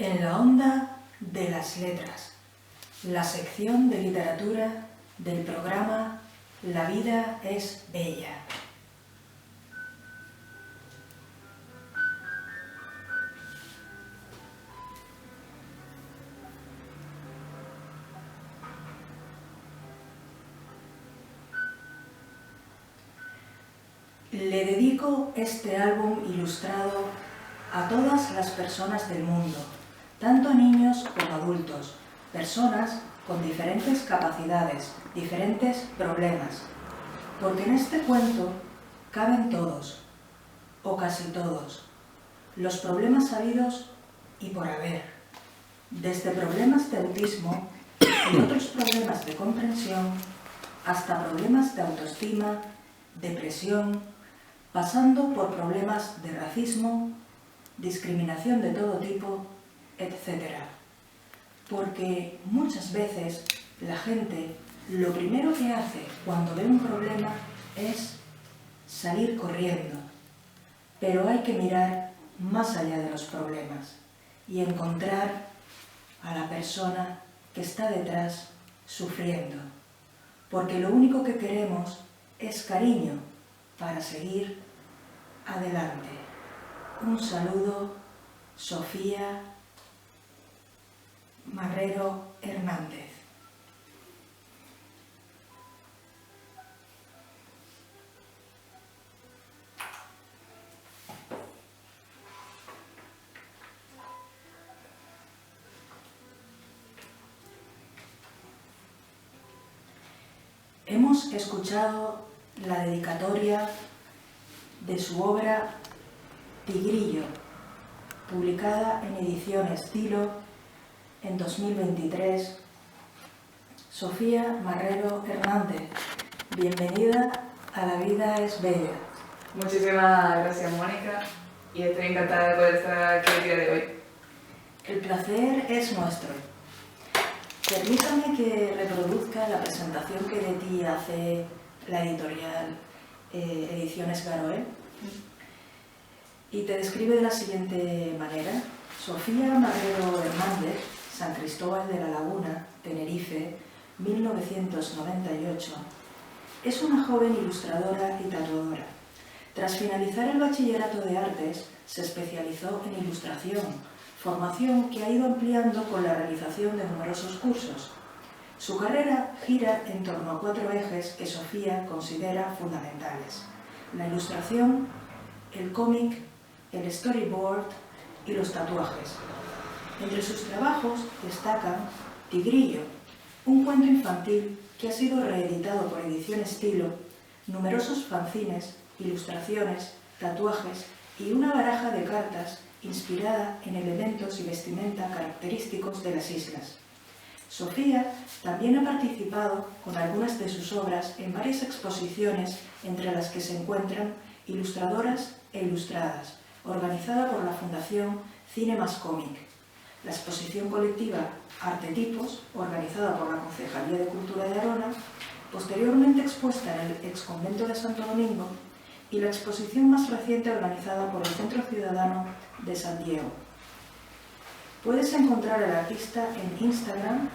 En la onda de las letras, la sección de literatura del programa La vida es bella. Le dedico este álbum ilustrado a todas las personas del mundo, tanto niños como adultos, personas con diferentes capacidades, diferentes problemas, porque en este cuento caben todos, o casi todos, los problemas habidos y por haber, desde problemas de autismo y otros problemas de comprensión, hasta problemas de autoestima, depresión, pasando por problemas de racismo, discriminación de todo tipo, etc. Porque muchas veces la gente lo primero que hace cuando ve un problema es salir corriendo, pero hay que mirar más allá de los problemas y encontrar a la persona que está detrás sufriendo, porque lo único que queremos es cariño para seguir adelante. Un saludo, Sofía Marrero Hernández. Hemos escuchado la dedicatoria de su obra Tigrillo, publicada en edición Estilo en 2023. Sofía Marrero Hernández, bienvenida a La vida es bella. Muchísimas gracias, Mónica, y estoy encantada de poder estar aquí el día de hoy. El placer es nuestro. Permítame que reproduzca la presentación que de ti hace la editorial Ediciones Garoel. Y te describe de la siguiente manera. Sofía Marrero Hernández, San Cristóbal de la Laguna, Tenerife, 1998, es una joven ilustradora y tatuadora. Tras finalizar el bachillerato de artes, se especializó en ilustración, formación que ha ido ampliando con la realización de numerosos cursos. Su carrera gira en torno a 4 ejes que Sofía considera fundamentales: la ilustración, el cómic, el storyboard y los tatuajes. Entre sus trabajos destacan Tigrillo, un cuento infantil que ha sido reeditado por Edición Estilo, numerosos fanzines, ilustraciones, tatuajes y una baraja de cartas inspirada en elementos y vestimenta característicos de las islas. Sofía también ha participado con algunas de sus obras en varias exposiciones, entre las que se encuentran Ilustradoras e Ilustradas, organizada por la Fundación Cine Más Cómic, la exposición colectiva Artetipos, organizada por la Concejalía de Cultura de Arona, posteriormente expuesta en el exconvento de Santo Domingo, y la exposición más reciente organizada por el Centro Ciudadano de San Diego. Puedes encontrar al artista en Instagram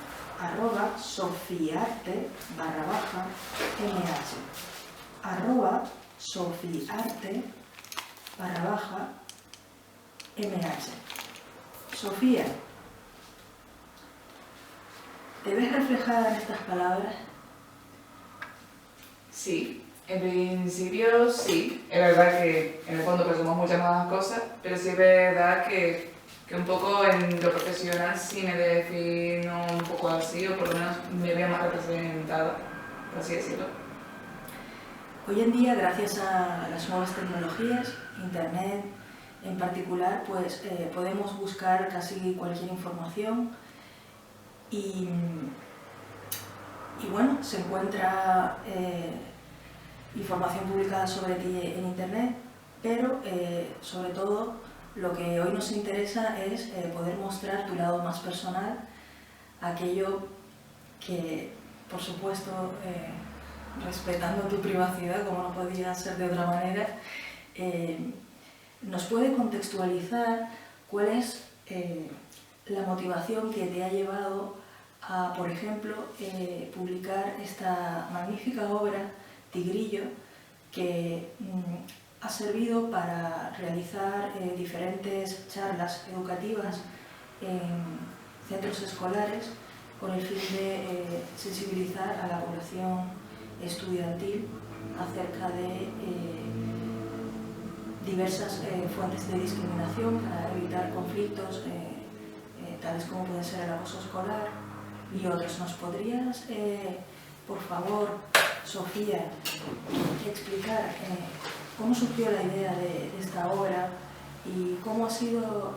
@sofiarte_mh @sofiarte_mh. Sofía, ¿te ves reflejada en estas palabras? Sí, en principio sí. Es verdad que en el fondo pues somos muchas más cosas, pero sí es verdad que un poco en lo profesional sí me defino un poco así, o por lo menos me veo más representada, por así decirlo. Hoy en día, gracias a las nuevas tecnologías, Internet en particular, pues podemos buscar casi cualquier información y bueno, se encuentra información publicada sobre ti en Internet, pero sobre todo lo que hoy nos interesa es poder mostrar tu lado más personal, aquello que, por supuesto, respetando tu privacidad, como no podía ser de otra manera, nos puede contextualizar cuál es la motivación que te ha llevado a, por ejemplo, publicar esta magnífica obra, Tigrillo, que ha servido para realizar diferentes charlas educativas en centros escolares con el fin de sensibilizar a la población estudiantil acerca de diversas fuentes de discriminación para evitar conflictos tales como puede ser el acoso escolar y otros. ¿Nos podrías, por favor, Sofía, explicar cómo surgió la idea de esta obra y cómo ha sido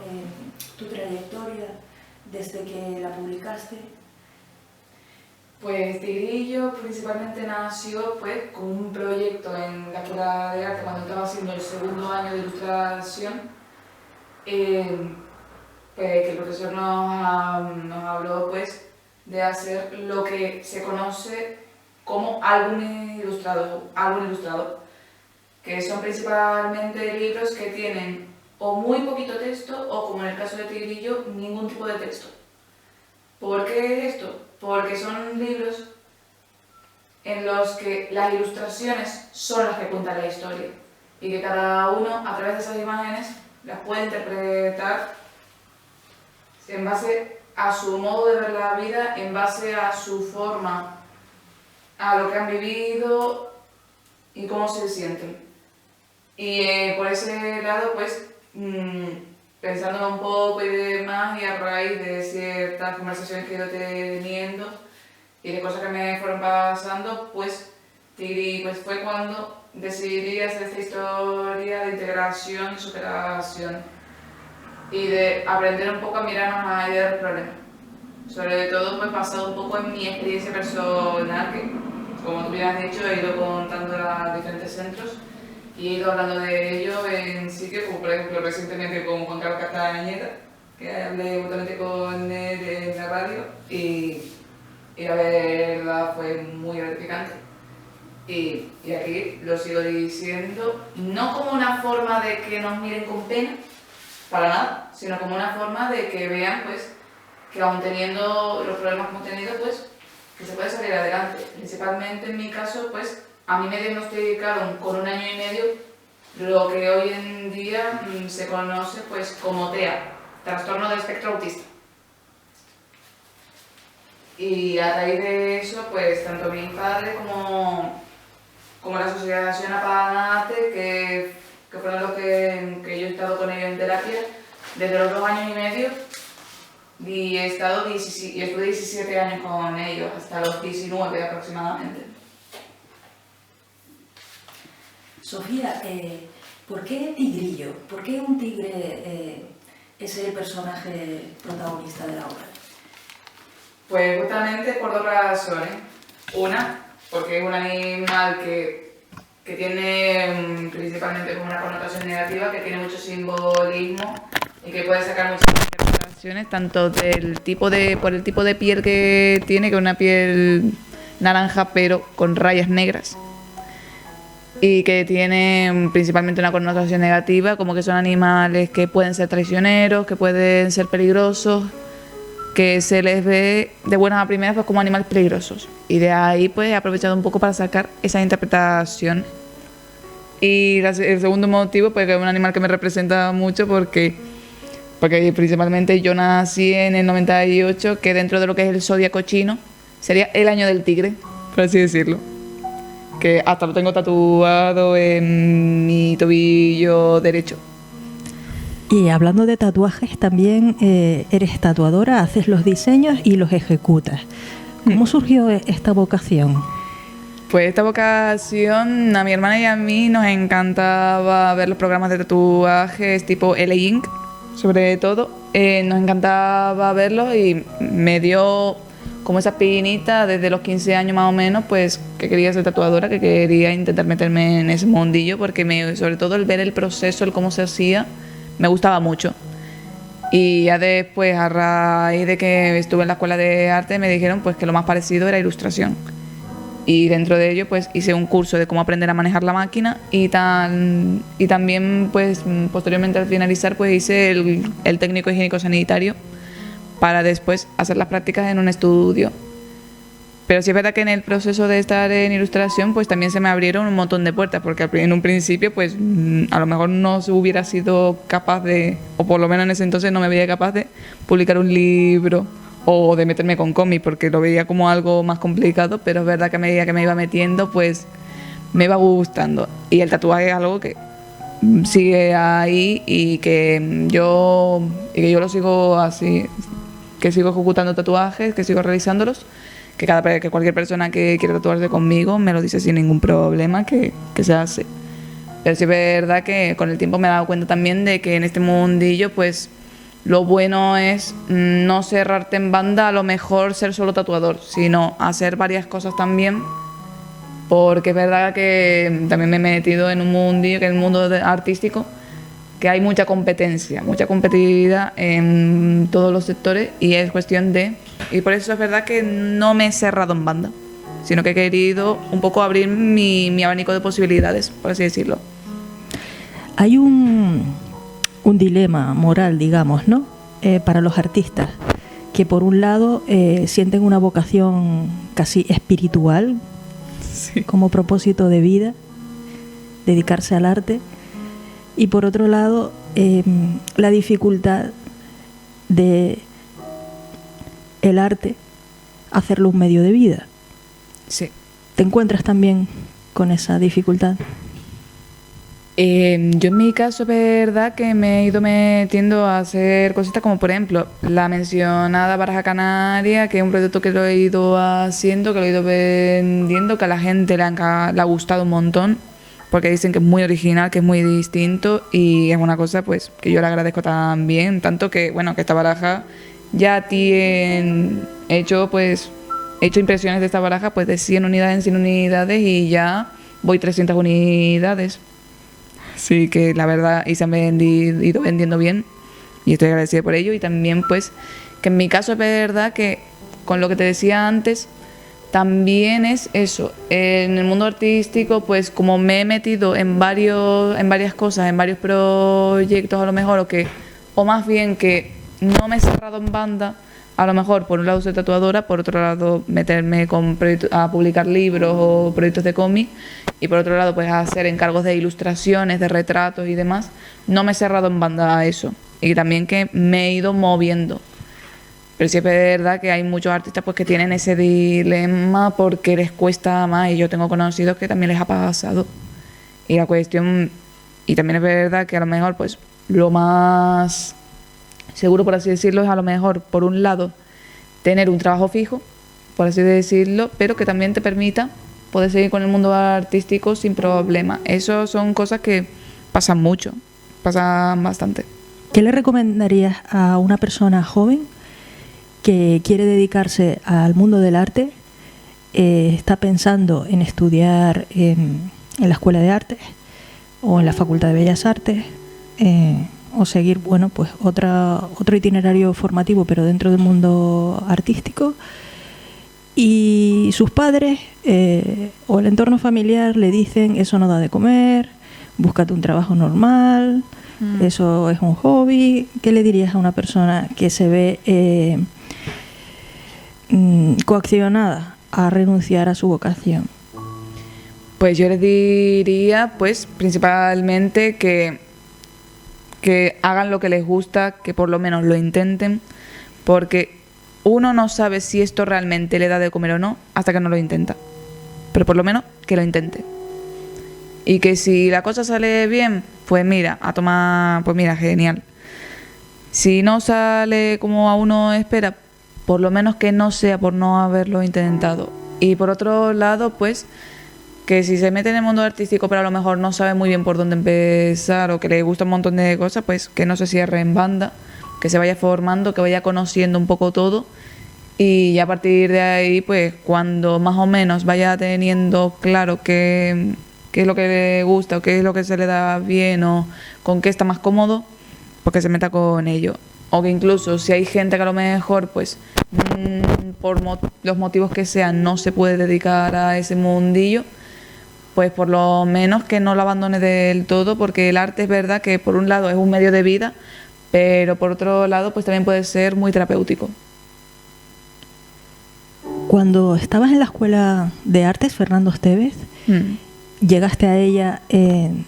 tu trayectoria desde que la publicaste? Pues Tigrillo principalmente nació pues con un proyecto en la Escuela de Arte cuando estaba haciendo el segundo año de ilustración, pues que el profesor nos habló pues de hacer lo que se conoce como álbum ilustrado, que son principalmente libros que tienen o muy poquito texto o, como en el caso de Tigrillo, ningún tipo de texto. ¿Por qué esto? Porque son libros en los que las ilustraciones son las que cuentan la historia y que cada uno, a través de esas imágenes, las puede interpretar en base a su modo de ver la vida, en base a su forma, a lo que han vivido y cómo se sienten. Y por ese lado, pues, pensándolo un poco y demás, y a raíz de ciertas conversaciones que he ido teniendo y de cosas que me fueron pasando, pues fue cuando decidí hacer esta historia de integración y superación y de aprender un poco a mirarnos a la idea del problema. Sobre todo, pues, basado un poco en mi experiencia personal, que, como tú bien has dicho, he ido contando a diferentes centros y he ido hablando de ello en sitios como, por ejemplo, recientemente con Juan Carlos Castañeda, que hablé justamente con él en la radio y la verdad fue muy gratificante. Y aquí lo sigo diciendo, no como una forma de que nos miren con pena, para nada, sino como una forma de que vean, pues, que aun teniendo los problemas que hemos tenido, pues, que se puede salir adelante. Principalmente en mi caso, pues, a mí me diagnosticaron con 1 año y medio lo que hoy en día se conoce, pues, como TEA, trastorno del espectro autista. Y a raíz de eso, pues, tanto mis padres como la Asociación Apanate, que fueron los que yo he estado con ellos en terapia, desde los 2 años y medio, y estuve 17 años con ellos, hasta los 19 aproximadamente. Sofía, ¿por qué Tigrillo? ¿Por qué un tigre es el personaje protagonista de la obra? Pues justamente por 2 razones. Una, porque es un animal que tiene principalmente como una connotación negativa, que tiene mucho simbolismo y que puede sacar muchas interpretaciones, tanto por el tipo de piel que tiene, que es una piel naranja pero con rayas negras, y que tiene principalmente una connotación negativa, como que son animales que pueden ser traicioneros, que pueden ser peligrosos, que se les ve de buenas a primeras pues como animales peligrosos, y de ahí pues he aprovechado un poco para sacar esa interpretación. Y el segundo motivo, pues, que es un animal que me representa mucho porque principalmente yo nací en el 98, que dentro de lo que es el zodiaco chino sería el año del tigre, por así decirlo, que hasta lo tengo tatuado en mi tobillo derecho. Y hablando de tatuajes, también eres tatuadora, haces los diseños y los ejecutas. ¿Cómo surgió esta vocación? Pues esta vocación, a mi hermana y a mí nos encantaba ver los programas de tatuajes tipo LA Ink, sobre todo. Nos encantaba verlos y me dio como esa espinita desde los 15 años más o menos, pues que quería ser tatuadora, que quería intentar meterme en ese mundillo, porque sobre todo el ver el proceso, el cómo se hacía, me gustaba mucho. Y ya después, a raíz de que estuve en la escuela de arte, me dijeron pues que lo más parecido era ilustración. Y dentro de ello pues hice un curso de cómo aprender a manejar la máquina y también pues posteriormente al finalizar pues hice el técnico higiénico sanitario para después hacer las prácticas en un estudio. Pero sí es verdad que en el proceso de estar en ilustración, pues también se me abrieron un montón de puertas, porque en un principio, pues a lo mejor no hubiera sido capaz de, o por lo menos en ese entonces no me veía capaz de publicar un libro o de meterme con cómic, porque lo veía como algo más complicado, pero es verdad que a medida que me iba metiendo, pues me iba gustando. Y el tatuaje es algo que sigue ahí y que yo lo sigo así, que sigo ejecutando tatuajes, que sigo realizándolos, que cualquier persona que quiera tatuarse conmigo me lo dice sin ningún problema que se hace. Pero sí es verdad que con el tiempo me he dado cuenta también de que en este mundillo pues lo bueno es no cerrarte en banda, a lo mejor ser solo tatuador, sino hacer varias cosas también, porque es verdad que también me he metido en un mundillo, que es el mundo artístico, que hay mucha competencia, mucha competitividad en todos los sectores y es cuestión de... Y por eso es verdad que no me he cerrado en banda, sino que he querido un poco abrir mi abanico de posibilidades, por así decirlo. Hay un dilema moral, digamos, ¿no? Para los artistas, que por un lado sienten una vocación casi espiritual, sí, como propósito de vida, dedicarse al arte, y por otro lado la dificultad de el arte hacerlo un medio de vida. Sí. ¿Te encuentras también con esa dificultad? Yo en mi caso es verdad que me he ido metiendo a hacer cositas como por ejemplo la mencionada baraja canaria, que es un proyecto que lo he ido haciendo, que lo he ido vendiendo, que a la gente le ha gustado un montón, porque dicen que es muy original, que es muy distinto y es una cosa pues que yo le agradezco también, tanto que bueno, que esta baraja ya he hecho impresiones de esta baraja pues de 100 unidades en 100 unidades y ya voy 300 unidades. Sí, que la verdad y se han ido vendiendo bien y estoy agradecida por ello. Y también pues que en mi caso es verdad que con lo que te decía antes también es eso, en el mundo artístico pues como me he metido en varias cosas, en varios proyectos a lo mejor, o más bien que no me he cerrado en banda, a lo mejor por un lado soy tatuadora, por otro lado meterme a publicar libros o proyectos de cómic, y por otro lado pues a hacer encargos de ilustraciones, de retratos y demás. No me he cerrado en banda a eso, y también que me he ido moviendo. Pero sí es verdad que hay muchos artistas pues que tienen ese dilema porque les cuesta más, y yo tengo conocidos que también les ha pasado. Y la cuestión, y también es verdad que a lo mejor pues lo más seguro, por así decirlo, es a lo mejor por un lado tener un trabajo fijo, por así decirlo, pero que también te permita poder seguir con el mundo artístico sin problema. Eso son cosas que pasan mucho, pasan bastante. ¿Qué le recomendarías a una persona joven que quiere dedicarse al mundo del arte, está pensando en estudiar en la Escuela de Artes o en la Facultad de Bellas Artes, o seguir, bueno, pues otro itinerario formativo, pero dentro del mundo artístico, y sus padres o el entorno familiar le dicen: eso no da de comer, búscate un trabajo normal, eso es un hobby? ¿Qué le dirías a una persona que se ve coaccionada a renunciar a su vocación? Pues yo les diría, pues principalmente que hagan lo que les gusta, que por lo menos lo intenten, porque uno no sabe si esto realmente le da de comer o no hasta que no lo intenta, pero por lo menos que lo intente. Y que si la cosa sale bien, pues mira, pues mira, genial. Si no sale como a uno espera, por lo menos que no sea por no haberlo intentado. Y por otro lado, pues que si se mete en el mundo artístico pero a lo mejor no sabe muy bien por dónde empezar, o que le gusta un montón de cosas, pues que no se cierre en banda, que se vaya formando, que vaya conociendo un poco todo, y ya a partir de ahí, pues cuando más o menos vaya teniendo claro qué es lo que le gusta o qué es lo que se le da bien o con qué está más cómodo, pues que se meta con ello. O que incluso si hay gente que a lo mejor pues por los motivos que sean no se puede dedicar a ese mundillo, pues por lo menos que no lo abandone del todo, porque el arte es verdad que por un lado es un medio de vida, pero por otro lado pues también puede ser muy terapéutico. Cuando estabas en la Escuela de Artes Fernando Estévez, llegaste a ella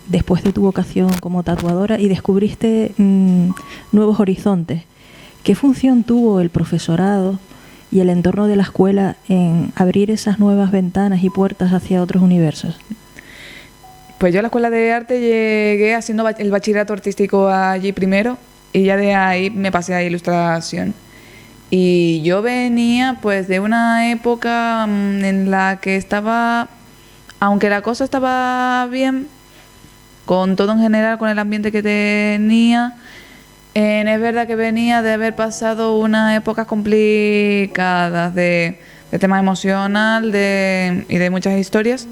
después de tu vocación como tatuadora y descubriste nuevos horizontes. ¿Qué función tuvo el profesorado y el entorno de la escuela en abrir esas nuevas ventanas y puertas hacia otros universos? Pues yo a la Escuela de Arte llegué haciendo el bachillerato artístico allí primero y ya de ahí me pasé a ilustración. Y yo venía pues de una época en la que estaba, aunque la cosa estaba bien, con todo en general, con el ambiente que tenía, es verdad que venía de haber pasado unas épocas complicadas de tema emocional y de muchas historias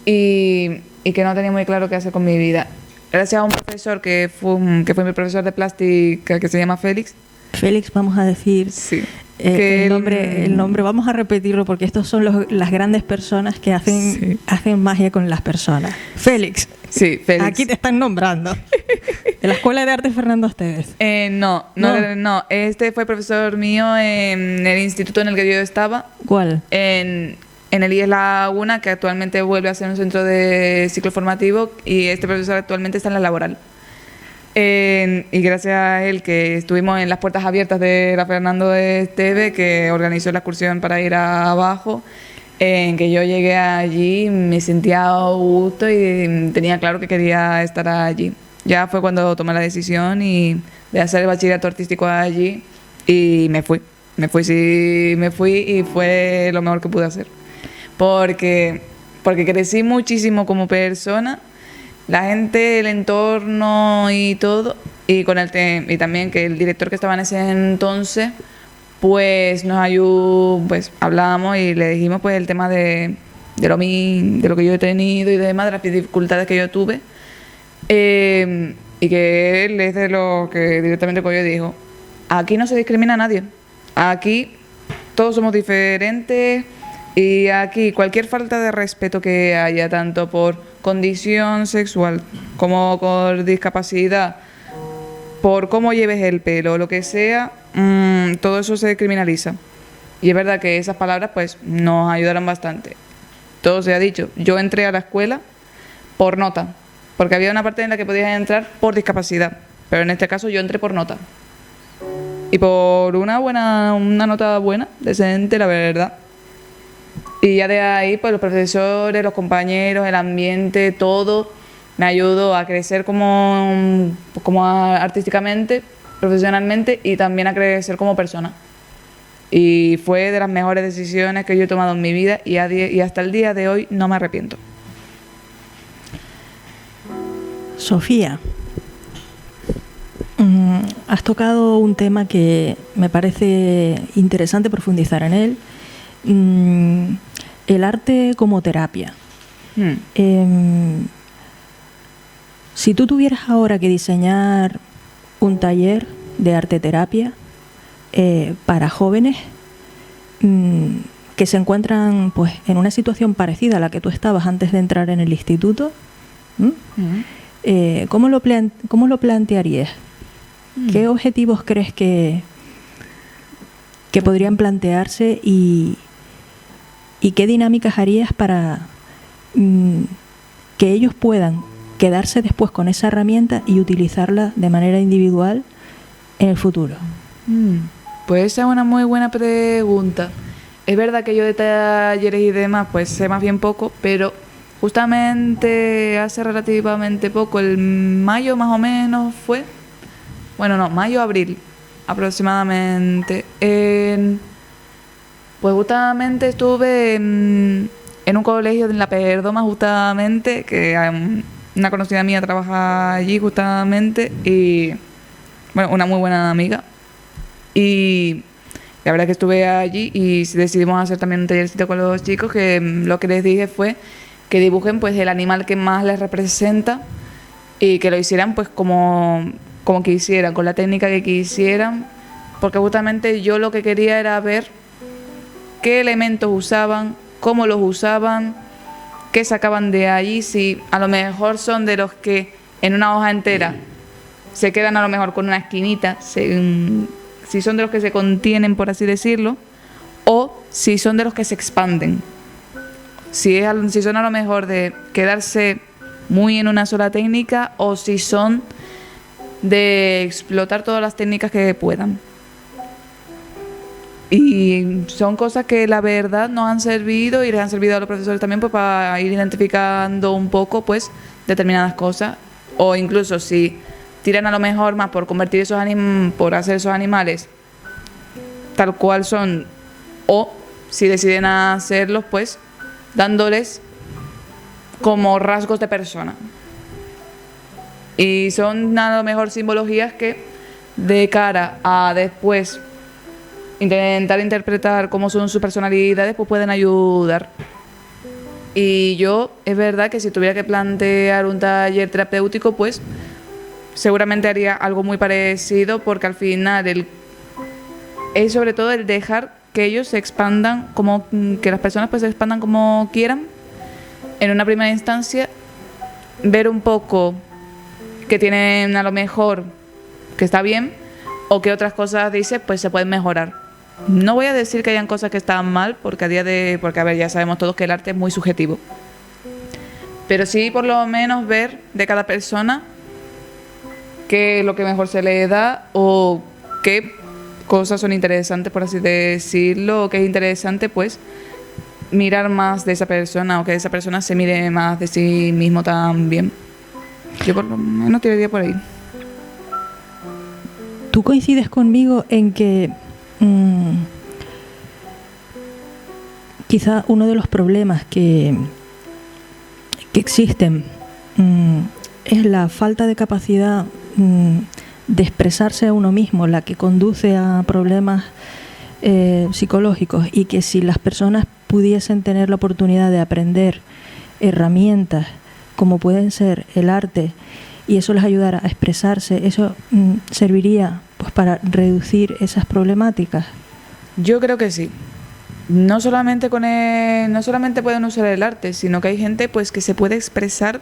y que no tenía muy claro qué hacer con mi vida. Gracias a un profesor que fue mi profesor de plástica, que se llama Félix. Félix, vamos a decir Sí. el nombre, vamos a repetirlo porque estos son las grandes personas que hacen magia con las personas. Félix. Sí, Félix. Aquí te están nombrando. De la Escuela de Arte Fernando Estévez. No. Este fue profesor mío en el instituto en el que yo estaba. ¿Cuál? En el IES Laguna, que actualmente vuelve a ser un centro de ciclo formativo, y este profesor actualmente está en la laboral. Y gracias a él que estuvimos en las puertas abiertas de la Fernando Estévez, que organizó la excursión para ir abajo, en que yo llegué allí, me sentía a gusto y tenía claro que quería estar allí. Ya fue cuando tomé la decisión de hacer el bachillerato artístico allí y me fui y fue lo mejor que pude hacer. Porque crecí muchísimo como persona. La gente, el entorno y todo, y también que el director que estaba en ese entonces, pues nos ayudó, pues hablábamos y le dijimos pues el tema de lo que yo he tenido y demás, de las dificultades que yo tuve, y que él es de lo que directamente pues yo dijo, aquí no se discrimina a nadie, aquí todos somos diferentes. Y aquí cualquier falta de respeto que haya, tanto por condición sexual como por discapacidad, por cómo lleves el pelo, lo que sea, todo eso se criminaliza. Y es verdad que esas palabras pues nos ayudaron bastante. Todo se ha dicho. Yo entré a la escuela por nota, porque había una parte en la que podías entrar por discapacidad, pero en este caso yo entré por nota. Y por una nota buena, decente, la verdad. Y ya de ahí, pues los profesores, los compañeros, el ambiente, todo me ayudó a crecer como artísticamente, profesionalmente y también a crecer como persona. Y fue de las mejores decisiones que yo he tomado en mi vida y hasta el día de hoy no me arrepiento. Sofía, has tocado un tema que me parece interesante profundizar en él. El arte como terapia. Si tú tuvieras ahora que diseñar un taller de arte terapia para jóvenes que se encuentran pues en una situación parecida a la que tú estabas antes de entrar en el instituto, ¿cómo lo plantearías? ¿Qué objetivos crees que podrían plantearse y qué dinámicas harías para que ellos puedan quedarse después con esa herramienta y utilizarla de manera individual en el futuro? Pues esa es una muy buena pregunta. Es verdad que yo de talleres y demás pues sé más bien poco, pero justamente hace relativamente poco, el mayo más o menos fue, mayo-abril aproximadamente, pues justamente estuve en un colegio en La Perdoma, justamente, que una conocida mía trabaja allí justamente, y bueno, una muy buena amiga. Y la verdad es que estuve allí y decidimos hacer también un tallercito con los chicos, que lo que les dije fue que dibujen pues el animal que más les representa y que lo hicieran pues como quisieran, con la técnica que quisieran, porque justamente yo lo que quería era ver qué elementos usaban, cómo los usaban, qué sacaban de allí, si a lo mejor son de los que en una hoja entera se quedan a lo mejor con una esquinita, si son de los que se contienen, por así decirlo, o si son de los que se expanden. Si son a lo mejor de quedarse muy en una sola técnica, o si son de explotar todas las técnicas que puedan. Y son cosas que la verdad nos han servido y les han servido a los profesores también, pues, para ir identificando un poco, pues, determinadas cosas. O incluso si tiran a lo mejor más por convertir por hacer esos animales tal cual son, o si deciden hacerlos, pues dándoles como rasgos de persona. Y son a lo mejor simbologías que de cara a después intentar interpretar cómo son sus personalidades, pues pueden ayudar. Y yo, es verdad que si tuviera que plantear un taller terapéutico, pues seguramente haría algo muy parecido, porque al final es sobre todo el dejar que ellos se expandan, que las personas pues se expandan como quieran. En una primera instancia, ver un poco que tienen a lo mejor que está bien, o que otras cosas, dice, pues se pueden mejorar. No voy a decir que hayan cosas que están mal, porque a ver, ya sabemos todos que el arte es muy subjetivo. Pero sí, por lo menos ver de cada persona qué es lo que mejor se le da, o qué cosas son interesantes, por así decirlo, o qué es interesante, pues, mirar más de esa persona, o que esa persona se mire más de sí mismo también. Yo por lo menos tiraría por ahí. ¿Tú coincides conmigo en que quizá uno de los problemas que existen es la falta de capacidad de expresarse a uno mismo, la que conduce a problemas psicológicos, y que si las personas pudiesen tener la oportunidad de aprender herramientas como pueden ser el arte, y eso les ayudara a expresarse, eso serviría pues para reducir esas problemáticas? Yo creo que sí. No solamente pueden usar el arte, sino que hay gente pues que se puede expresar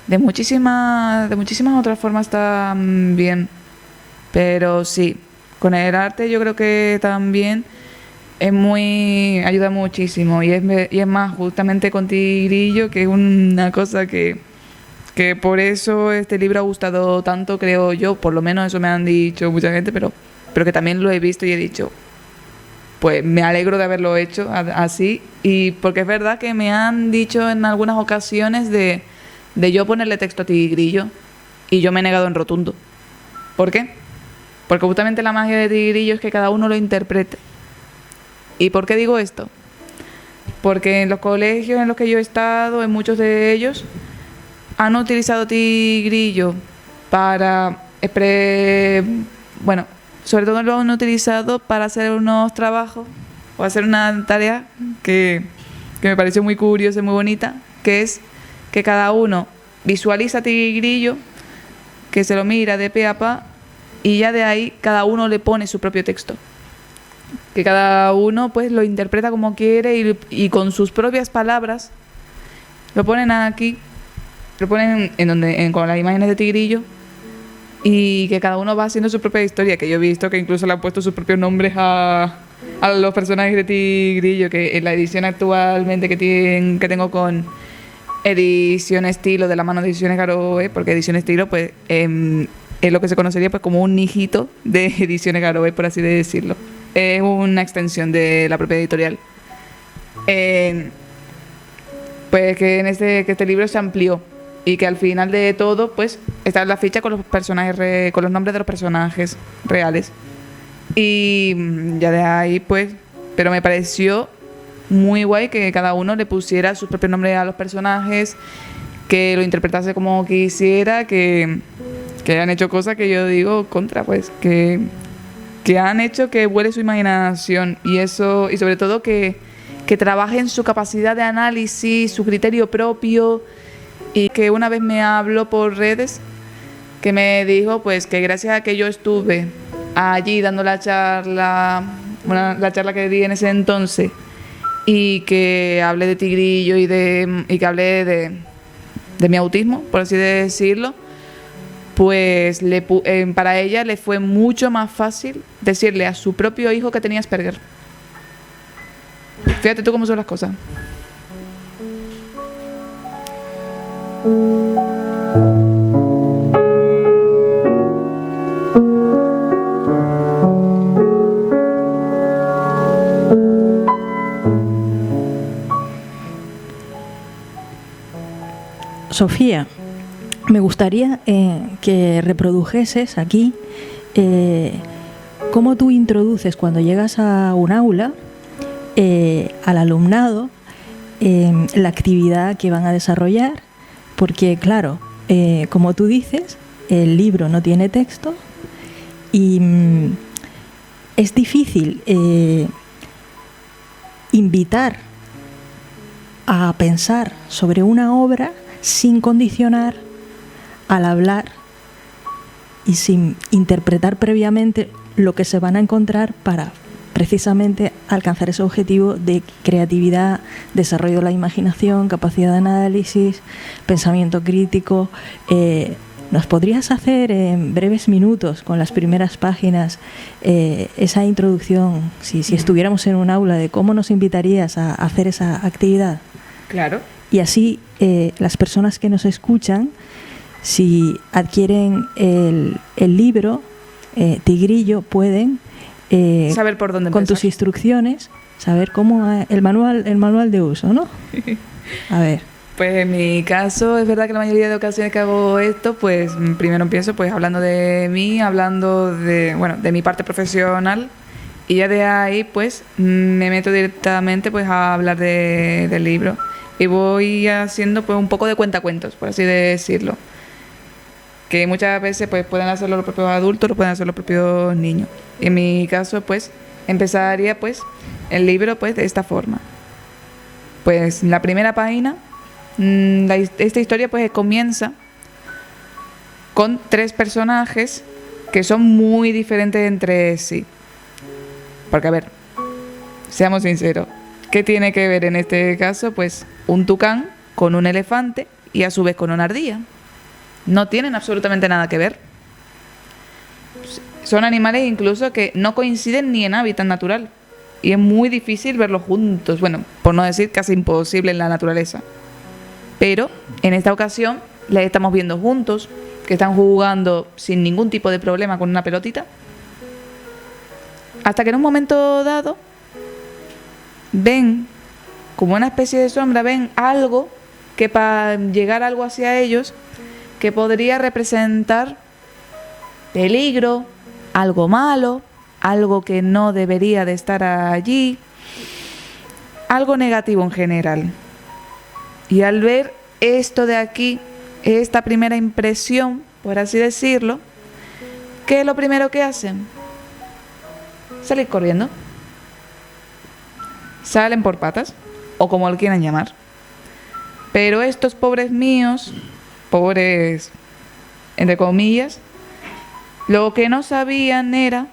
de muchísimas otras formas también. Pero sí, con el arte yo creo que también ayuda muchísimo. Y es más, justamente con Tigrillo, que es una cosa que por eso este libro ha gustado tanto, creo yo, por lo menos eso me han dicho mucha gente, pero que también lo he visto y he dicho, pues me alegro de haberlo hecho así. Y porque es verdad que me han dicho en algunas ocasiones de yo ponerle texto a Tigrillo, y yo me he negado en rotundo. ¿Por qué? Porque justamente la magia de Tigrillo es que cada uno lo interprete. ¿Y por qué digo esto? Porque en los colegios en los que yo he estado, en muchos de ellos, han utilizado Tigrillo para sobre todo lo han utilizado para hacer unos trabajos o hacer una tarea que me pareció muy curiosa y muy bonita, que es que cada uno visualiza a Tigrillo, que se lo mira de pe a pa, y ya de ahí cada uno le pone su propio texto, que cada uno pues lo interpreta como quiere y con sus propias palabras lo ponen aquí, lo ponen con las imágenes de Tigrillo, y que cada uno va haciendo su propia historia, que yo he visto que incluso le han puesto sus propios nombres a los personajes de Tigrillo, que en la edición actualmente que tengo con Edición Estilo, de la mano de Ediciones Garoe, porque Edición Estilo pues es lo que se conocería pues como un hijito de Ediciones Garoe, por así decirlo. Es una extensión de la propia editorial. Pues que este libro se amplió, y que al final de todo pues está la ficha con los personajes con los nombres de los personajes reales, y ya de ahí pues, pero me pareció muy guay que cada uno le pusiera sus propios nombres a los personajes, que lo interpretase como quisiera, que han hecho cosas que yo digo pues que han hecho que vuele su imaginación, y eso, y sobre todo que trabajen su capacidad de análisis, su criterio propio. Y que una vez me habló por redes, que me dijo pues que gracias a que yo estuve allí dando la charla que di en ese entonces, y que hablé de Tigrillo y que hablé de mi autismo, por así decirlo, pues para ella le fue mucho más fácil decirle a su propio hijo que tenía Asperger. Fíjate tú cómo son las cosas. Sofía, me gustaría que reprodujeses aquí cómo tú introduces cuando llegas a un aula al alumnado la actividad que van a desarrollar, porque claro, como tú dices, el libro no tiene texto y es difícil invitar a pensar sobre una obra sin condicionar al hablar y sin interpretar previamente lo que se van a encontrar para precisamente alcanzar ese objetivo de creatividad, desarrollo de la imaginación, capacidad de análisis, pensamiento crítico. ¿Nos podrías hacer en breves minutos, con las primeras páginas, esa introducción, si estuviéramos en un aula, de cómo nos invitarías a hacer esa actividad? Claro. Y así las personas que nos escuchan, si adquieren el libro Tigrillo, pueden saber por dónde con empezar. tus instrucciones saber cómo el manual de uso, ¿no? A ver. Pues en mi caso es verdad que la mayoría de ocasiones que hago esto, pues primero empiezo pues hablando de mí, hablando de mi parte profesional, y ya de ahí pues me meto directamente pues a hablar del libro. Y voy haciendo pues un poco de cuentacuentos, por así decirlo. Que muchas veces pues pueden hacerlo los propios adultos, lo pueden hacer los propios niños. Y en mi caso pues empezaría pues el libro pues de esta forma. Pues la primera página, esta historia pues comienza con 3 personajes que son muy diferentes entre sí. Porque a ver, seamos sinceros, ¿qué tiene que ver en este caso? Pues un tucán con un elefante y a su vez con una ardilla. No tienen absolutamente nada que ver. Son animales incluso que no coinciden ni en hábitat natural. Y es muy difícil verlos juntos. Bueno, por no decir casi imposible en la naturaleza. Pero en esta ocasión les estamos viendo juntos, que están jugando sin ningún tipo de problema con una pelotita. Hasta que en un momento dado ven, como una especie de sombra, ven algo que para llegar algo hacia ellos que podría representar peligro, algo malo, algo que no debería de estar allí, algo negativo en general. Y al ver esto de aquí, esta primera impresión, por así decirlo, ¿qué es lo primero que hacen? Salir corriendo. Salen por patas, o como lo quieran llamar. Pero estos pobres míos, pobres entre comillas, lo que no sabían era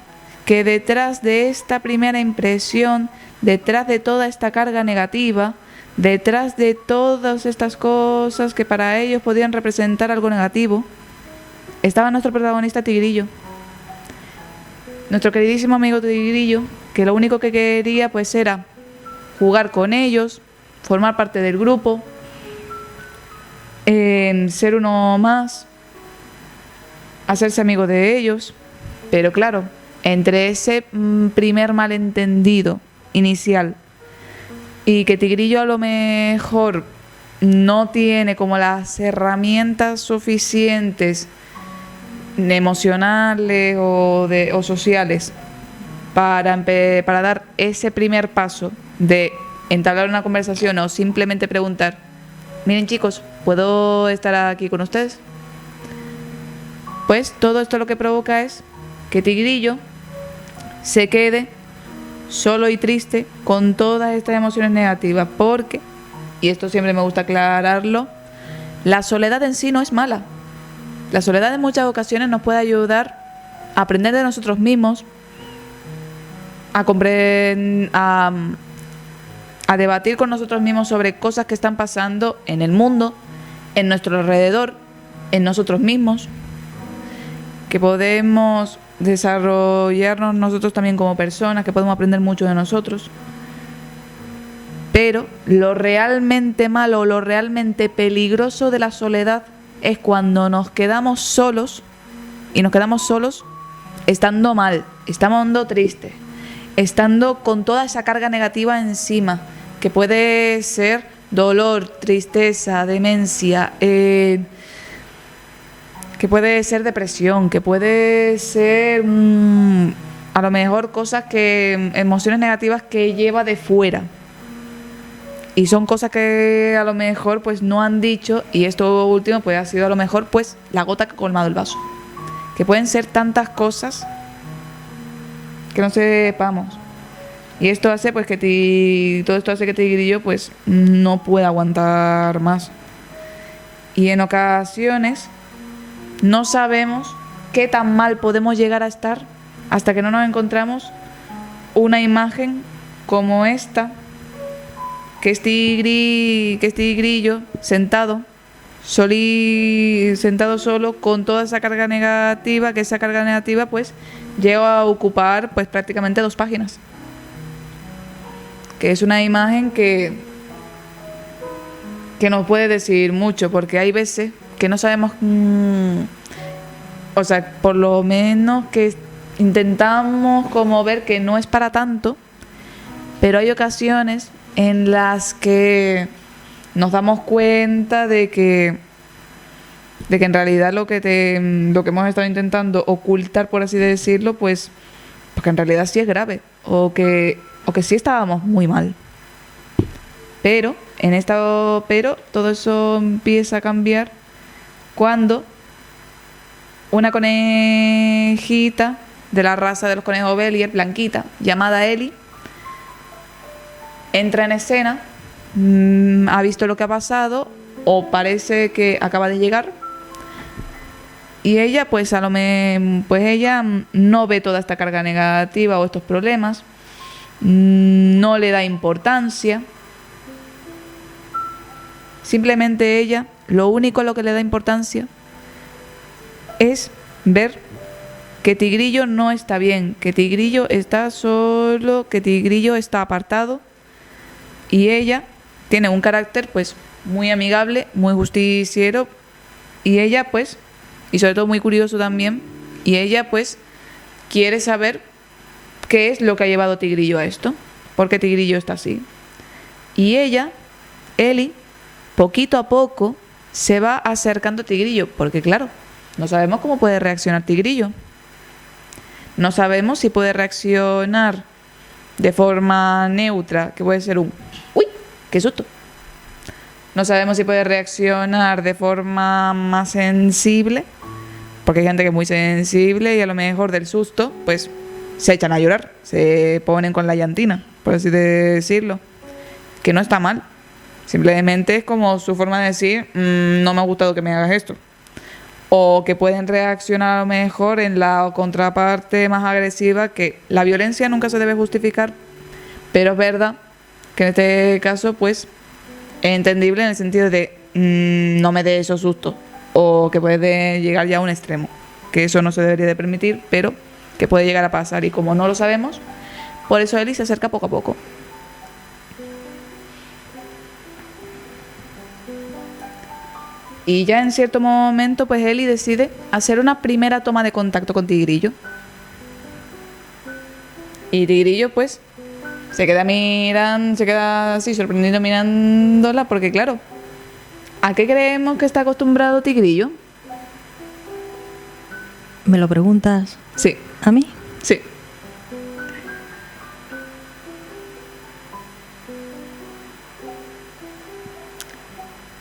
que detrás de esta primera impresión, detrás de toda esta carga negativa, detrás de todas estas cosas que para ellos podían representar algo negativo, estaba nuestro protagonista Tigrillo. Nuestro queridísimo amigo Tigrillo, que lo único que quería pues era jugar con ellos, formar parte del grupo, ser uno más, hacerse amigo de ellos. Pero claro, entre ese primer malentendido inicial y que Tigrillo a lo mejor no tiene como las herramientas suficientes emocionales o sociales para dar ese primer paso de entablar una conversación o simplemente preguntar: miren chicos, ¿puedo estar aquí con ustedes? Pues todo esto lo que provoca es que Tigrillo se quede solo y triste con todas estas emociones negativas, porque, y esto siempre me gusta aclararlo, la soledad en sí no es mala. La soledad en muchas ocasiones nos puede ayudar a aprender de nosotros mismos, a comprender, a debatir con nosotros mismos sobre cosas que están pasando en el mundo, en nuestro alrededor, en nosotros mismos. que podemos desarrollarnos nosotros también como personas, que podemos aprender mucho de nosotros. Pero lo realmente malo, lo realmente peligroso de la soledad es cuando nos quedamos solos, y nos quedamos solos estando mal, estando tristes, estando con toda esa carga negativa encima, que puede ser dolor, tristeza, demencia, que puede ser depresión, que puede ser a lo mejor cosas que, emociones negativas que lleva de fuera. Y son cosas que a lo mejor pues no han dicho, y esto último pues ha sido a lo mejor pues la gota que ha colmado el vaso. Que pueden ser tantas cosas que no sepamos. Y esto hace pues que todo esto hace que Tigrillo pues no pueda aguantar más. Y en ocasiones no sabemos qué tan mal podemos llegar a estar hasta que no nos encontramos una imagen como esta, que es Tigrillo sentado solo con toda esa carga negativa, que esa carga negativa pues llega a ocupar pues prácticamente 2 páginas. Que es una imagen que nos puede decir mucho, porque hay veces que no sabemos, o sea, por lo menos que intentamos como ver que no es para tanto, pero hay ocasiones en las que nos damos cuenta de que en realidad lo que hemos estado intentando ocultar, por así decirlo, pues porque en realidad sí es grave, o que sí estábamos muy mal. Pero todo eso empieza a cambiar cuando una conejita de la raza de los conejos Bellier, blanquita, llamada Ellie, entra en escena, ha visto lo que ha pasado, o parece que acaba de llegar, y ella pues ella no ve toda esta carga negativa o estos problemas, no le da importancia. Simplemente ella, lo único a lo que le da importancia es ver que Tigrillo no está bien, que Tigrillo está solo, que Tigrillo está apartado. Y ella tiene un carácter pues muy amigable, muy justiciero, y ella pues, y sobre todo muy curioso también, y ella pues quiere saber qué es lo que ha llevado a Tigrillo a esto, por qué Tigrillo está así. Y ella, Ellie, poquito a poco se va acercando a Tigrillo, porque claro, no sabemos cómo puede reaccionar Tigrillo. No sabemos si puede reaccionar de forma neutra, que puede ser un ¡uy! ¡Qué susto! No sabemos si puede reaccionar de forma más sensible, porque hay gente que es muy sensible y a lo mejor del susto, pues se echan a llorar, se ponen con la llantina, por así decirlo. Que no está mal. Simplemente es como su forma de decir, no me ha gustado que me hagas esto. O que pueden reaccionar a lo mejor en la contraparte más agresiva, que la violencia nunca se debe justificar, pero es verdad que en este caso pues es entendible en el sentido de no me dé esos sustos, o que puede llegar ya a un extremo, que eso no se debería de permitir, pero que puede llegar a pasar, y como no lo sabemos, por eso Ellie se acerca poco a poco. Y ya en cierto momento pues Ellie decide hacer una primera toma de contacto con Tigrillo. Y Tigrillo pues se queda así sorprendido mirándola, porque claro, ¿a qué creemos que está acostumbrado Tigrillo? ¿Me lo preguntas? Sí. ¿A mí? Sí.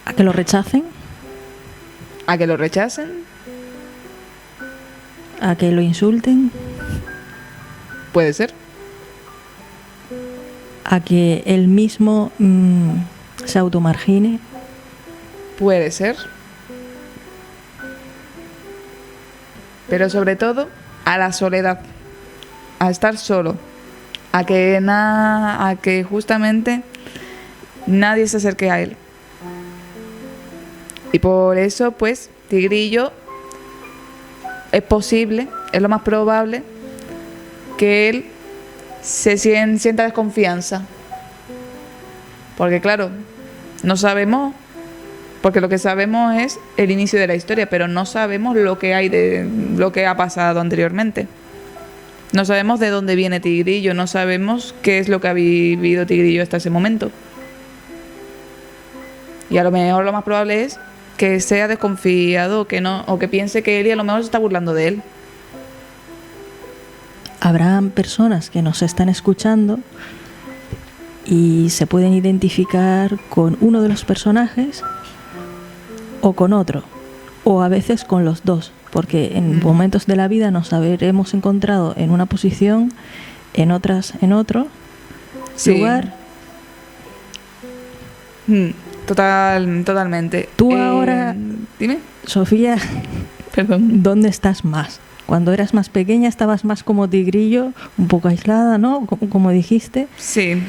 ¿A que lo rechacen? ¿A que lo rechacen? ¿A que lo insulten? Puede ser. ¿A que él mismo se automargine? Puede ser. Pero sobre todo a la soledad, a estar solo, a que justamente nadie se acerque a él. Y por eso pues Tigrillo es posible, es lo más probable, que él sienta desconfianza. Porque claro, no sabemos, porque lo que sabemos es el inicio de la historia, pero no sabemos lo que hay de lo que ha pasado anteriormente. No sabemos de dónde viene Tigrillo, no sabemos qué es lo que ha vivido Tigrillo hasta ese momento. Y a lo mejor lo más probable es que sea desconfiado, que no, o que piense que Eli a lo mejor se está burlando de él. Habrán personas que nos están escuchando y se pueden identificar con uno de los personajes o con otro, o a veces con los dos, porque en momentos de la vida nos habremos encontrado en una posición, en otras en otro lugar. Totalmente. Tú ahora, dime, Sofía, perdón. ¿dónde estás más? Cuando eras más pequeña estabas más como Tigrillo, un poco aislada, ¿no? Como dijiste. Sí.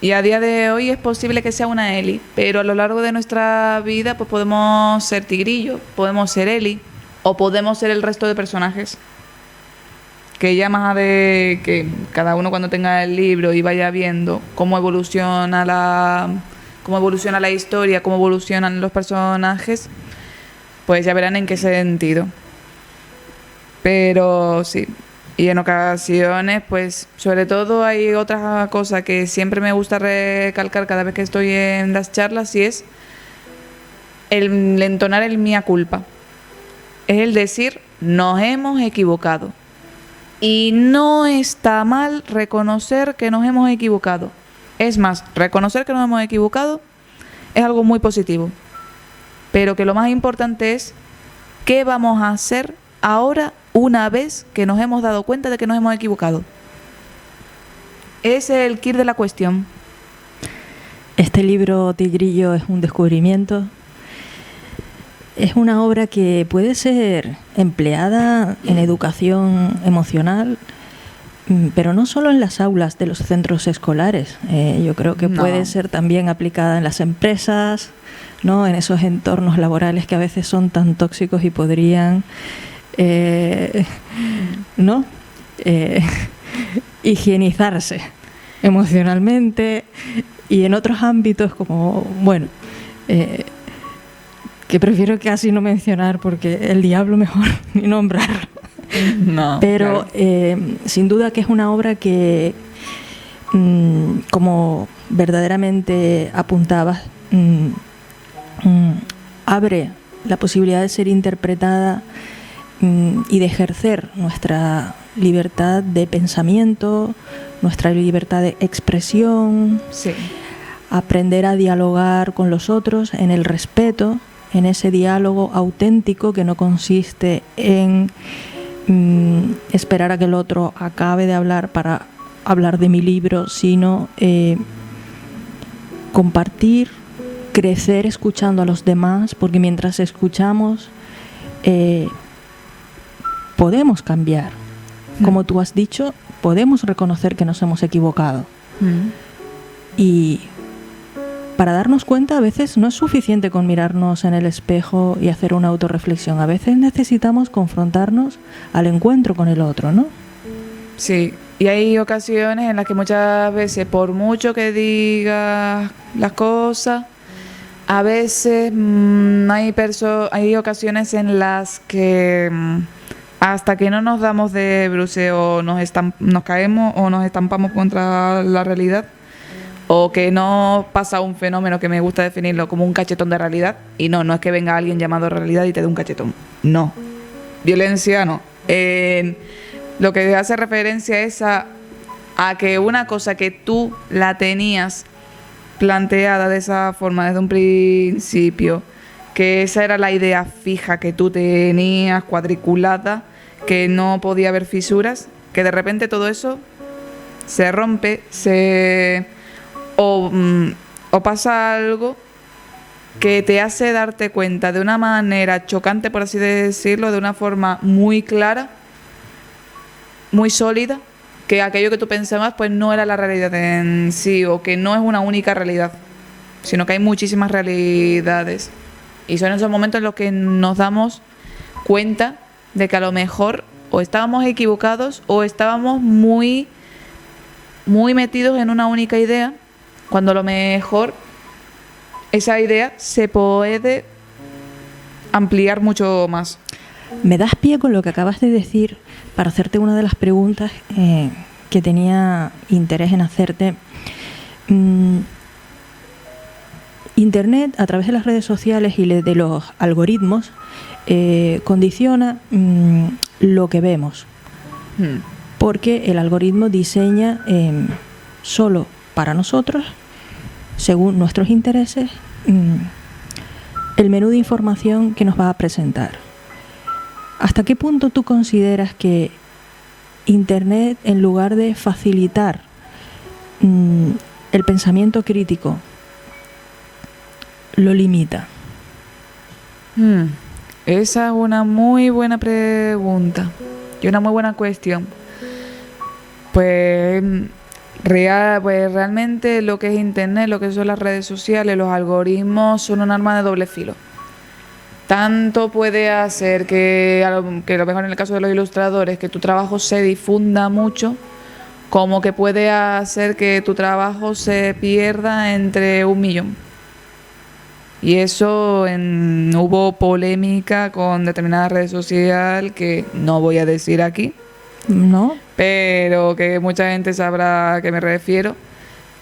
Y a día de hoy es posible que sea una Eli, pero a lo largo de nuestra vida pues podemos ser Tigrillo, podemos ser Eli o podemos ser el resto de personajes. Que ya más de que cada uno cuando tenga el libro y vaya viendo cómo evoluciona la historia, cómo evolucionan los personajes, pues ya verán en qué sentido. Pero sí. Y en ocasiones, pues, sobre todo hay otra cosa que siempre me gusta recalcar cada vez que estoy en las charlas, y es el entonar el mea culpa. Es el decir, nos hemos equivocado. Y no está mal reconocer que nos hemos equivocado. Es más, reconocer que nos hemos equivocado es algo muy positivo. Pero que lo más importante es qué vamos a hacer ahora una vez que nos hemos dado cuenta de que nos hemos equivocado. Ese es el quid de la cuestión. Este libro, Tigrillo, es un descubrimiento. Es una obra que puede ser empleada en educación emocional, pero no solo en las aulas de los centros escolares. Yo creo que puede ser también aplicada en las empresas, ¿no? En esos entornos laborales que a veces son tan tóxicos y podrían ¿no? Higienizarse emocionalmente, y en otros ámbitos como, bueno, que prefiero casi no mencionar porque el diablo mejor ni nombrarlo. No, pero claro. Sin duda que es una obra que, como verdaderamente apuntabas, abre la posibilidad de ser interpretada y de ejercer nuestra libertad de pensamiento, nuestra libertad de expresión, sí. Aprender a dialogar con los otros en el respeto, en ese diálogo auténtico que no consiste en esperar a que el otro acabe de hablar para hablar de mi libro, sino compartir, crecer escuchando a los demás, porque mientras escuchamos podemos cambiar. Como tú has dicho, podemos reconocer que nos hemos equivocado. Y para darnos cuenta, a veces no es suficiente con mirarnos en el espejo y hacer una autorreflexión. A veces necesitamos confrontarnos al encuentro con el otro, ¿no? Sí, y hay ocasiones en las que muchas veces, por mucho que digas las cosas, a veces hay ocasiones en las que hasta que no nos damos de bruces o nos caemos o nos estampamos contra la realidad, o que no pasa un fenómeno que me gusta definirlo como un cachetón de realidad, y no es que venga alguien llamado realidad y te dé un cachetón, no, violencia no. Lo que hace referencia es a que una cosa que tú la tenías planteada de esa forma desde un principio, que esa era la idea fija que tú tenías cuadriculada, que no podía haber fisuras, que de repente todo eso se rompe, o pasa algo que te hace darte cuenta de una manera chocante, por así decirlo, de una forma muy clara, muy sólida, que aquello que tú pensabas pues no era la realidad en sí, o que no es una única realidad, sino que hay muchísimas realidades. Y son esos momentos en los que nos damos cuenta de que a lo mejor o estábamos equivocados o estábamos muy, muy metidos en una única idea, cuando a lo mejor esa idea se puede ampliar mucho más. Me das pie con lo que acabas de decir para hacerte una de las preguntas que tenía interés en hacerte. Internet, a través de las redes sociales y de los algoritmos, condiciona lo que vemos. Porque el algoritmo diseña solo para nosotros, según nuestros intereses, el menú de información que nos va a presentar. ¿Hasta qué punto tú consideras que Internet, en lugar de facilitar el pensamiento crítico, lo limita? Esa es una muy buena pregunta y una muy buena cuestión. Pues realmente lo que es Internet, lo que son las redes sociales, los algoritmos son un arma de doble filo. Tanto puede hacer que a lo mejor en el caso de los ilustradores, que tu trabajo se difunda mucho, como que puede hacer que tu trabajo se pierda entre 1 millón. Y eso hubo polémica con determinada red social que no voy a decir aquí. ¿No? Pero que mucha gente sabrá a qué me refiero,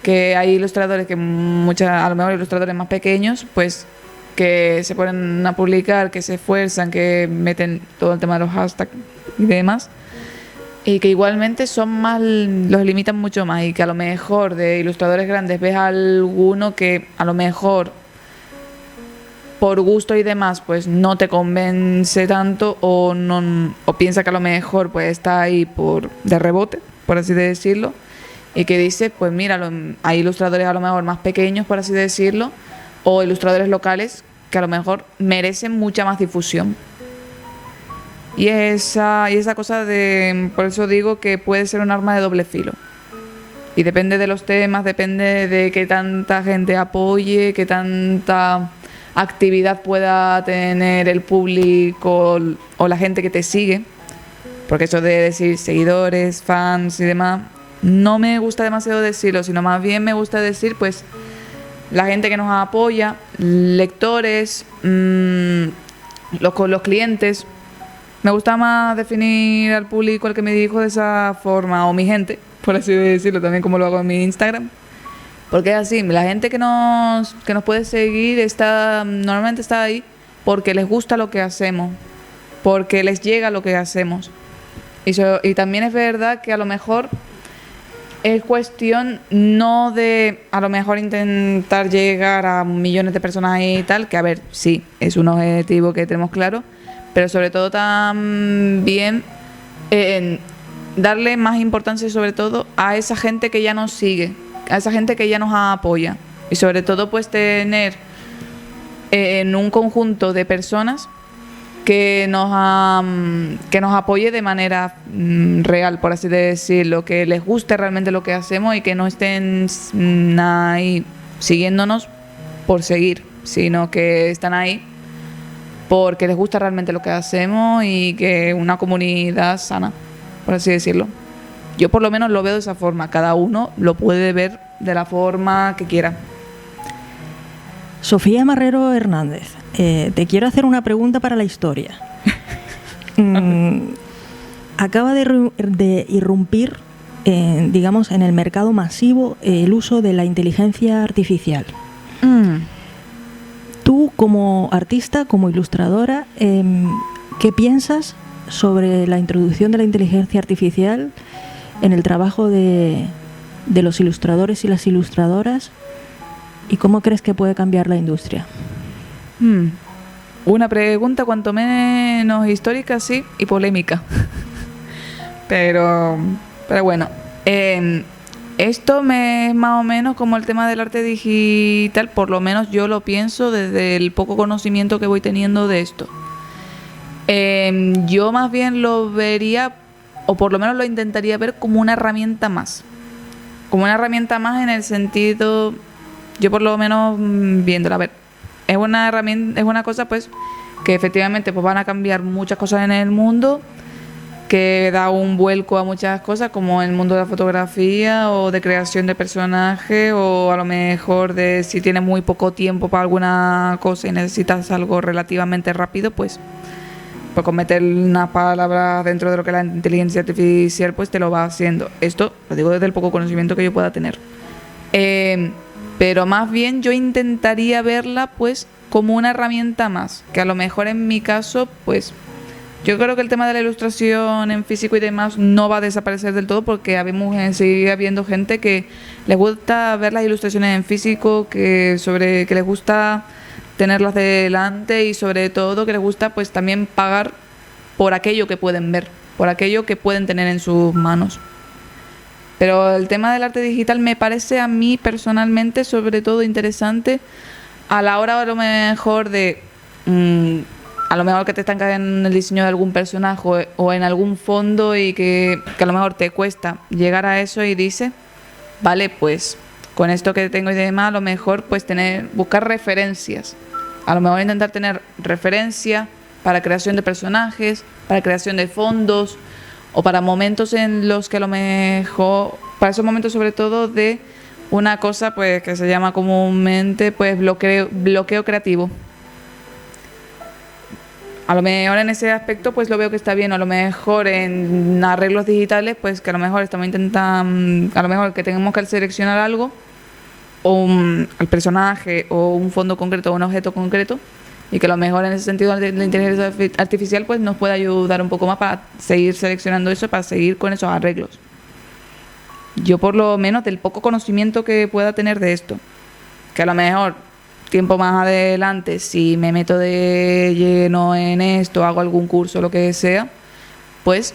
que hay ilustradores a lo mejor ilustradores más pequeños, pues que se ponen a publicar, que se esfuerzan, que meten todo el tema de los hashtags y demás, y que igualmente los limitan mucho más, y que a lo mejor de ilustradores grandes ves a alguno que a lo mejor por gusto y demás pues no te convence tanto, o piensa que a lo mejor pues está ahí de rebote, por así decirlo, y que dice pues mira, hay ilustradores a lo mejor más pequeños, por así decirlo, o ilustradores locales que a lo mejor merecen mucha más difusión. Y esa cosa por eso digo que puede ser un arma de doble filo. Y depende de los temas, depende de qué tanta gente apoye, qué tanta actividad pueda tener el público o la gente que te sigue, porque eso de decir seguidores, fans y demás, no me gusta demasiado decirlo, sino más bien me gusta decir pues la gente que nos apoya, lectores, los clientes. Me gusta más definir al público al que me dirijo de esa forma, o mi gente, por así decirlo, también como lo hago en mi Instagram. Porque es así, la gente que nos puede seguir normalmente está ahí porque les gusta lo que hacemos, porque les llega lo que hacemos. Y también es verdad que a lo mejor es cuestión no de a lo mejor intentar llegar a millones de personas y tal, que a ver, sí, es un objetivo que tenemos claro, pero sobre todo también darle más importancia sobre todo a esa gente que ya nos sigue, a esa gente que ya nos apoya, y sobre todo pues tener en un conjunto de personas que nos apoye de manera real, por así decirlo, que les guste realmente lo que hacemos y que no estén ahí siguiéndonos por seguir, sino que están ahí porque les gusta realmente lo que hacemos, y que una comunidad sana, por así decirlo. Yo por lo menos lo veo de esa forma, cada uno lo puede ver de la forma que quiera. Sofía Marrero Hernández, te quiero hacer una pregunta para la historia. Acaba de irrumpir, digamos, en el mercado masivo el uso de la inteligencia artificial. Tú, como artista, como ilustradora, ¿qué piensas sobre la introducción de la inteligencia artificial en el trabajo de los ilustradores y las ilustradoras? ¿Y cómo crees que puede cambiar la industria? Una pregunta cuanto menos histórica, sí, y polémica. Pero bueno, esto es más o menos como el tema del arte digital, por lo menos yo lo pienso desde el poco conocimiento que voy teniendo de esto. Yo más bien lo vería, o por lo menos lo intentaría ver como una herramienta más. Como una herramienta más en el sentido, yo por lo menos viéndola, a ver, es una herramienta, es una cosa pues que efectivamente pues van a cambiar muchas cosas en el mundo, que da un vuelco a muchas cosas como el mundo de la fotografía o de creación de personajes, o a lo mejor de si tienes muy poco tiempo para alguna cosa y necesitas algo relativamente rápido, pues con meter unas palabras dentro de lo que es la inteligencia artificial pues te lo va haciendo. Esto lo digo desde el poco conocimiento que yo pueda tener. Pero más bien yo intentaría verla pues como una herramienta más, que a lo mejor en mi caso pues yo creo que el tema de la ilustración en físico y demás no va a desaparecer del todo, porque sigue habiendo gente que les gusta ver las ilustraciones en físico, que les gusta tenerlas delante, y sobre todo que les gusta pues también pagar por aquello que pueden ver, por aquello que pueden tener en sus manos. Pero el tema del arte digital me parece a mí personalmente sobre todo interesante a la hora a lo mejor de a lo mejor que te estancan en el diseño de algún personaje o en algún fondo, y que a lo mejor te cuesta llegar a eso y dices, vale, pues con esto que tengo y demás, a lo mejor pues buscar referencias. A lo mejor intentar tener referencia para creación de personajes, para creación de fondos, o para momentos en los que a lo mejor, para esos momentos sobre todo de una cosa pues que se llama comúnmente pues bloqueo creativo. A lo mejor en ese aspecto pues lo veo que está bien, a lo mejor en arreglos digitales pues que a lo mejor estamos intentando, a lo mejor que tengamos que seleccionar algo, o el personaje o un fondo concreto o un objeto concreto, y que a lo mejor en ese sentido la inteligencia artificial pues nos puede ayudar un poco más para seguir seleccionando eso, para seguir con esos arreglos. Yo por lo menos del poco conocimiento que pueda tener de esto, que a lo mejor tiempo más adelante si me meto de lleno en esto, hago algún curso, lo que sea, pues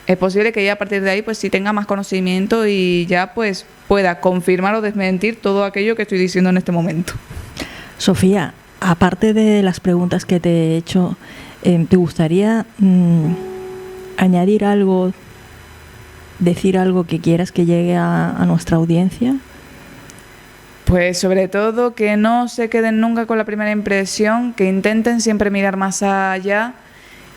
es posible que ya a partir de ahí pues sí tenga más conocimiento y ya pues pueda confirmar o desmentir todo aquello que estoy diciendo en este momento. Sofía, aparte de las preguntas que te he hecho, ¿te gustaría añadir algo, decir algo que quieras que llegue a nuestra audiencia? Pues sobre todo que no se queden nunca con la primera impresión, que intenten siempre mirar más allá,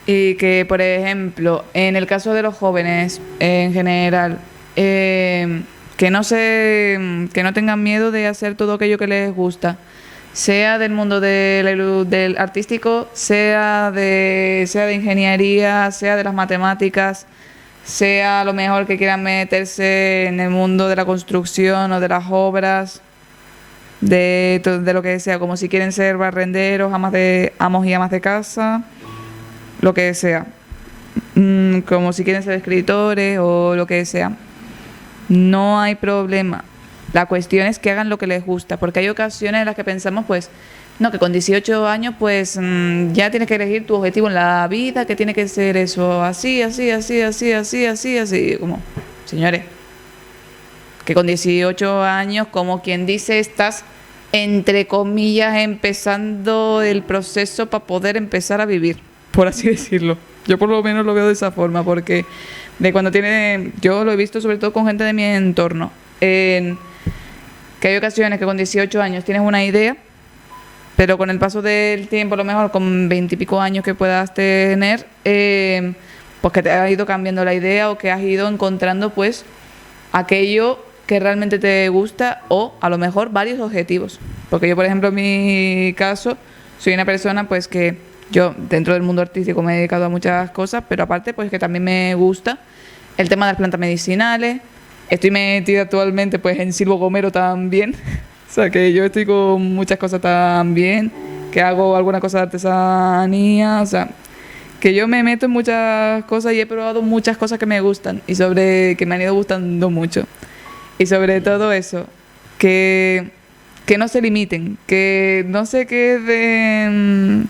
y que, por ejemplo, en el caso de los jóvenes en general, que no tengan miedo de hacer todo aquello que les gusta, sea del mundo del artístico, sea de ingeniería, sea de las matemáticas, sea a lo mejor que quieran meterse en el mundo de la construcción o de las obras, de lo que sea, como si quieren ser barrenderos, amos y amas de casa, lo que sea, como si quieren ser escritores o lo que sea, no hay problema. La cuestión es que hagan lo que les gusta, porque hay ocasiones en las que pensamos pues no, que con 18 años pues ya tienes que elegir tu objetivo en la vida, que tiene que ser eso así, como, señores, que con 18 años, como quien dice, estás entre comillas empezando el proceso para poder empezar a vivir, por así decirlo. Yo por lo menos lo veo de esa forma, porque yo lo he visto sobre todo con gente de mi entorno, que hay ocasiones que con 18 años tienes una idea, pero con el paso del tiempo, a lo mejor con 20 y pico años que puedas tener, pues que te ha ido cambiando la idea, o que has ido encontrando pues aquello que realmente te gusta, o a lo mejor varios objetivos. Porque yo, por ejemplo, en mi caso, soy una persona pues que yo dentro del mundo artístico me he dedicado a muchas cosas, pero aparte pues que también me gusta el tema de las plantas medicinales. Estoy metida actualmente pues en silvo gomero también. O sea que yo estoy con muchas cosas también, que hago alguna cosa de artesanía, o sea, que yo me meto en muchas cosas y he probado muchas cosas que me gustan y que me han ido gustando mucho. Y sobre todo eso, que no se limiten, que no se queden